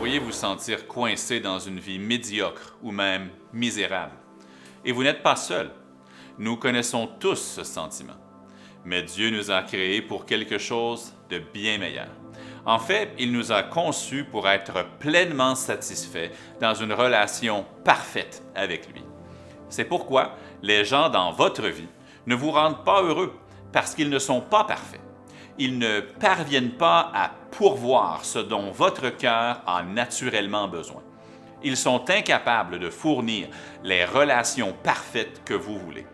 pourriez vous sentir coincé dans une vie médiocre ou même misérable. Et vous n'êtes pas seul. Nous connaissons tous ce sentiment. Mais Dieu nous a créés pour quelque chose de bien meilleur. En fait, il nous a conçus pour être pleinement satisfaits dans une relation parfaite avec lui. C'est pourquoi les gens dans votre vie ne vous rendent pas heureux parce qu'ils ne sont pas parfaits. Ils ne parviennent pas à pourvoir ce dont votre cœur a naturellement besoin. Ils sont incapables de fournir les relations parfaites que vous voulez.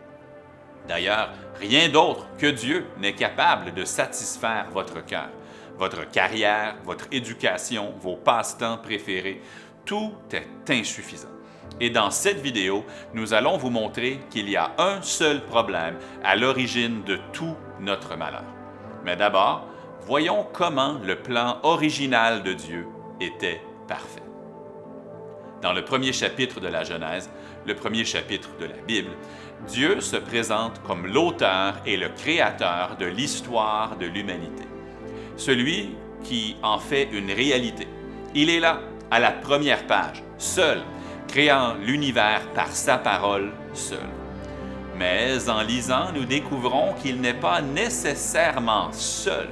D'ailleurs, rien d'autre que Dieu n'est capable de satisfaire votre cœur, votre carrière, votre éducation, vos passe-temps préférés. Tout est insuffisant. Et dans cette vidéo, nous allons vous montrer qu'il y a un seul problème à l'origine de tout notre malheur. Mais d'abord, voyons comment le plan original de Dieu était parfait. Dans le premier chapitre de la Genèse, le premier chapitre de la Bible, Dieu se présente comme l'auteur et le créateur de l'histoire de l'humanité. Celui qui en fait une réalité. Il est là, à la première page, seul, créant l'univers par sa parole seul. Mais en lisant, nous découvrons qu'il n'est pas nécessairement seul.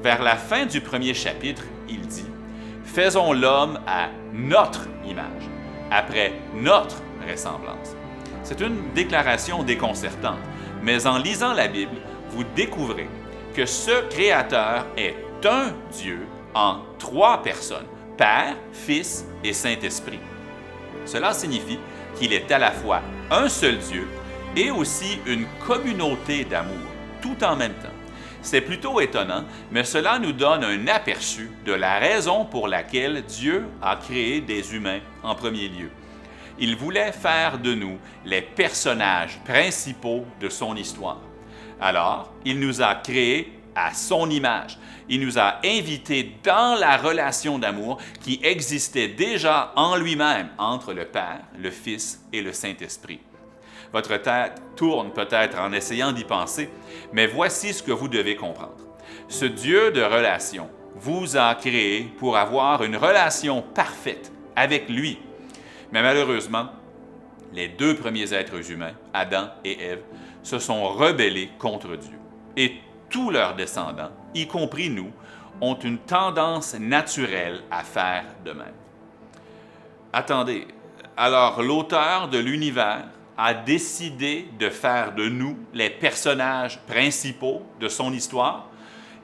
Vers la fin du premier chapitre, il dit « Faisons l'homme à notre image, après notre ressemblance ». C'est une déclaration déconcertante, mais en lisant la Bible, vous découvrez que ce Créateur est un Dieu en trois personnes, Père, Fils et Saint-Esprit. Cela signifie qu'il est à la fois un seul Dieu et aussi une communauté d'amour, tout en même temps. C'est plutôt étonnant, mais cela nous donne un aperçu de la raison pour laquelle Dieu a créé des humains en premier lieu. Il voulait faire de nous les personnages principaux de son histoire. Alors, il nous a créés à son image. Il nous a invités dans la relation d'amour qui existait déjà en lui-même entre le Père, le Fils et le Saint-Esprit. Votre tête tourne peut-être en essayant d'y penser, mais voici ce que vous devez comprendre. Ce Dieu de relation vous a créé pour avoir une relation parfaite avec lui. Mais malheureusement, les deux premiers êtres humains, Adam et Ève, se sont rebellés contre Dieu. Et tous leurs descendants, y compris nous, ont une tendance naturelle à faire de même. Attendez, alors l'auteur de l'univers a décidé de faire de nous les personnages principaux de son histoire.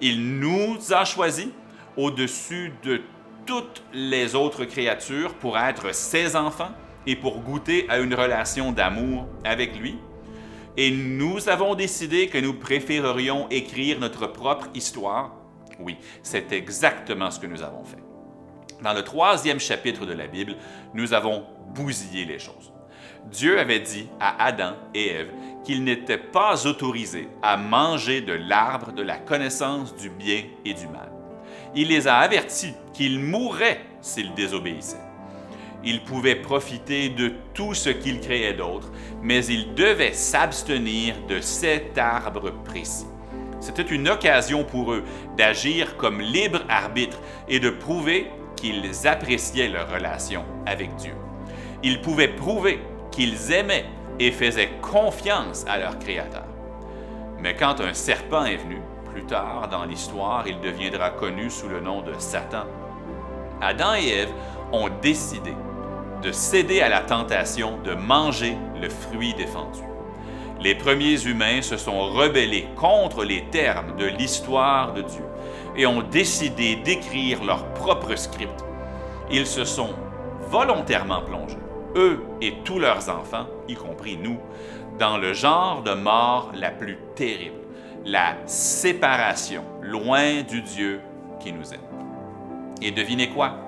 Il nous a choisis au-dessus de toutes les autres créatures pour être ses enfants et pour goûter à une relation d'amour avec lui. Et nous avons décidé que nous préférerions écrire notre propre histoire. Oui, c'est exactement ce que nous avons fait. Dans le troisième chapitre de la Bible, nous avons bousillé les choses. Dieu avait dit à Adam et Ève qu'ils n'étaient pas autorisés à manger de l'arbre de la connaissance du bien et du mal. Il les a avertis qu'ils mourraient s'ils désobéissaient. Ils pouvaient profiter de tout ce qu'il créait d'autre, mais ils devaient s'abstenir de cet arbre précis. C'était une occasion pour eux d'agir comme libre arbitre et de prouver qu'ils appréciaient leur relation avec Dieu. Ils pouvaient prouver qu'ils aimaient et faisaient confiance à leur Créateur. Mais quand un serpent est venu, plus tard dans l'histoire, il deviendra connu sous le nom de Satan. Adam et Ève ont décidé de céder à la tentation de manger le fruit défendu. Les premiers humains se sont rebellés contre les termes de l'histoire de Dieu et ont décidé d'écrire leur propre script. Ils se sont volontairement plongés, eux et tous leurs enfants, y compris nous, dans le genre de mort la plus terrible, la séparation, loin du Dieu qui nous aime. Et devinez quoi?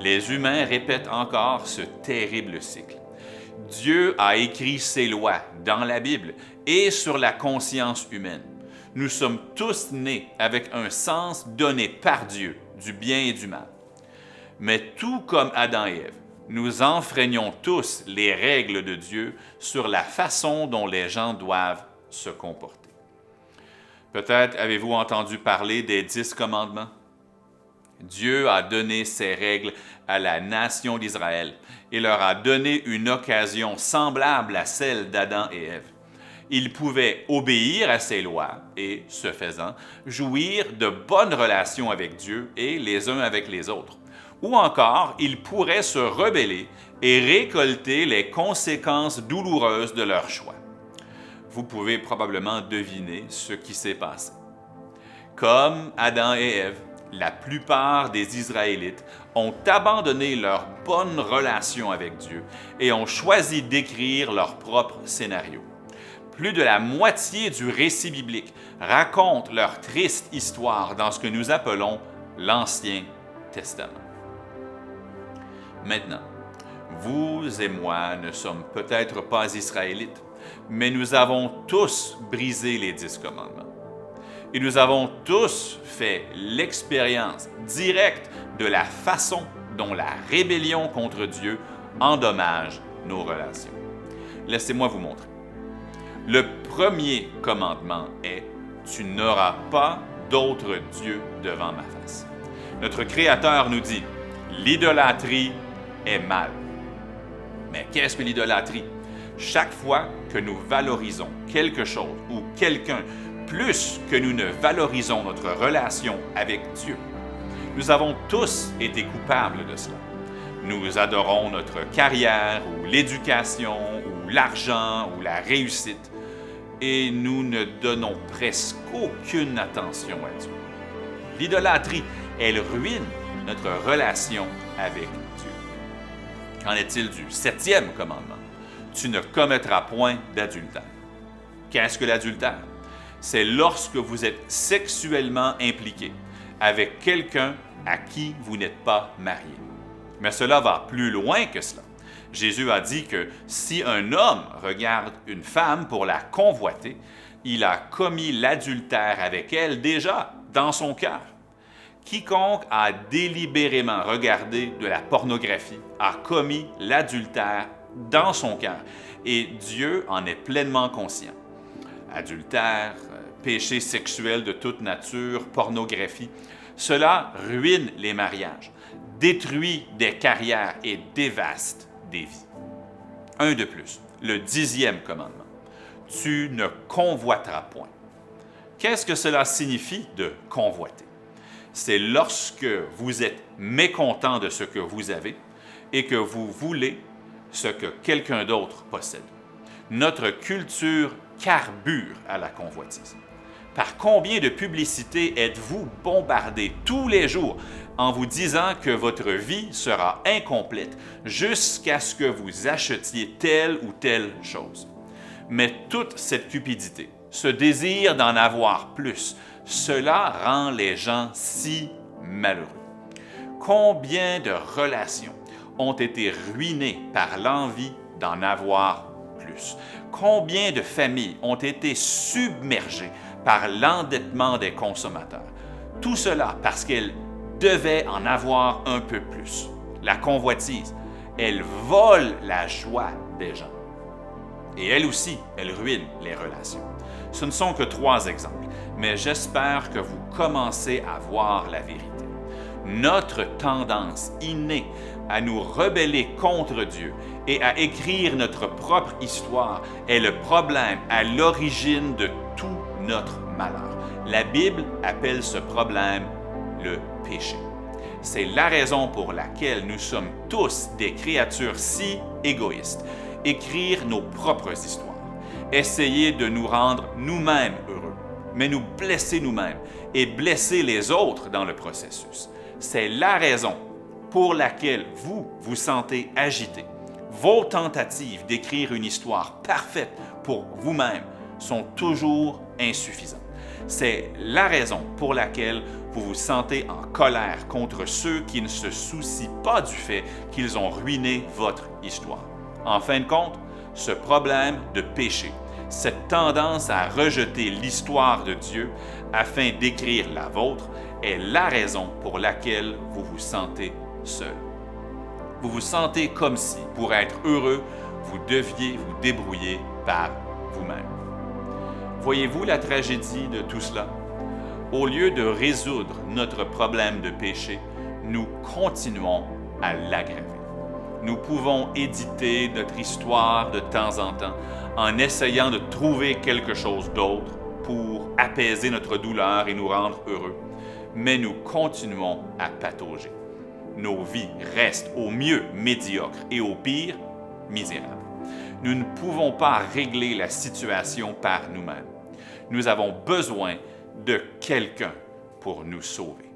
Les humains répètent encore ce terrible cycle. Dieu a écrit ses lois dans la Bible et sur la conscience humaine. Nous sommes tous nés avec un sens donné par Dieu du bien et du mal. Mais tout comme Adam et Ève, nous enfreignons tous les règles de Dieu sur la façon dont les gens doivent se comporter. Peut-être avez-vous entendu parler des 10 commandements. Dieu a donné ses règles à la nation d'Israël et leur a donné une occasion semblable à celle d'Adam et Ève. Ils pouvaient obéir à ses lois et, ce faisant, jouir de bonnes relations avec Dieu et les uns avec les autres. Ou encore, ils pourraient se rebeller et récolter les conséquences douloureuses de leur choix. Vous pouvez probablement deviner ce qui s'est passé. Comme Adam et Ève, la plupart des Israélites ont abandonné leur bonne relation avec Dieu et ont choisi d'écrire leur propre scénario. Plus de la moitié du récit biblique raconte leur triste histoire dans ce que nous appelons l'Ancien Testament. Maintenant, vous et moi ne sommes peut-être pas Israélites, mais nous avons tous brisé les 10 commandements. Et nous avons tous fait l'expérience directe de la façon dont la rébellion contre Dieu endommage nos relations. Laissez-moi vous montrer. Le premier commandement est « Tu n'auras pas d'autre Dieu devant ma face ». Notre Créateur nous dit « L'idolâtrie est mal ». Mais qu'est-ce que l'idolâtrie? Chaque fois que nous valorisons quelque chose ou quelqu'un plus que nous ne valorisons notre relation avec Dieu. Nous avons tous été coupables de cela. Nous adorons notre carrière ou l'éducation ou l'argent ou la réussite et nous ne donnons presque aucune attention à Dieu. L'idolâtrie, elle ruine notre relation avec Dieu. Qu'en est-il du 7e commandement? Tu ne commettras point d'adultère. Qu'est-ce que l'adultère? C'est lorsque vous êtes sexuellement impliqué avec quelqu'un à qui vous n'êtes pas marié. Mais cela va plus loin que cela. Jésus a dit que si un homme regarde une femme pour la convoiter, il a commis l'adultère avec elle déjà dans son cœur. Quiconque a délibérément regardé de la pornographie a commis l'adultère dans son cœur et Dieu en est pleinement conscient. Adultère, péché sexuel de toute nature, pornographie, cela ruine les mariages, détruit des carrières et dévaste des vies. Un de plus, le 10e commandement. Tu ne convoiteras point. Qu'est-ce que cela signifie de convoiter? C'est lorsque vous êtes mécontent de ce que vous avez et que vous voulez ce que quelqu'un d'autre possède. Notre culture carbure à la convoitise. Par combien de publicités êtes-vous bombardé tous les jours en vous disant que votre vie sera incomplète jusqu'à ce que vous achetiez telle ou telle chose? Mais toute cette cupidité, ce désir d'en avoir plus, cela rend les gens si malheureux. Combien de relations ont été ruinées par l'envie d'en avoir plus? Combien de familles ont été submergées par l'endettement des consommateurs? Tout cela parce qu'elles devaient en avoir un peu plus. La convoitise, elle vole la joie des gens. Et elle aussi, elle ruine les relations. Ce ne sont que 3 exemples, mais j'espère que vous commencez à voir la vérité. Notre tendance innée à nous rebeller contre Dieu et à écrire notre propre histoire est le problème à l'origine de tout notre malheur. La Bible appelle ce problème le péché. C'est la raison pour laquelle nous sommes tous des créatures si égoïstes. Écrire nos propres histoires, essayer de nous rendre nous-mêmes heureux, mais nous blesser nous-mêmes et blesser les autres dans le processus. C'est la raison pour laquelle vous vous sentez agité. Vos tentatives d'écrire une histoire parfaite pour vous-même sont toujours insuffisantes. C'est la raison pour laquelle vous vous sentez en colère contre ceux qui ne se soucient pas du fait qu'ils ont ruiné votre histoire. En fin de compte, ce problème de péché, cette tendance à rejeter l'histoire de Dieu afin d'écrire la vôtre, est la raison pour laquelle vous vous sentez seul. Vous vous sentez comme si, pour être heureux, vous deviez vous débrouiller par vous-même. Voyez-vous la tragédie de tout cela? Au lieu de résoudre notre problème de péché, nous continuons à l'aggraver. Nous pouvons éditer notre histoire de temps en temps en essayant de trouver quelque chose d'autre pour apaiser notre douleur et nous rendre heureux. Mais nous continuons à patauger. Nos vies restent au mieux médiocres et au pire misérables. Nous ne pouvons pas régler la situation par nous-mêmes. Nous avons besoin de quelqu'un pour nous sauver.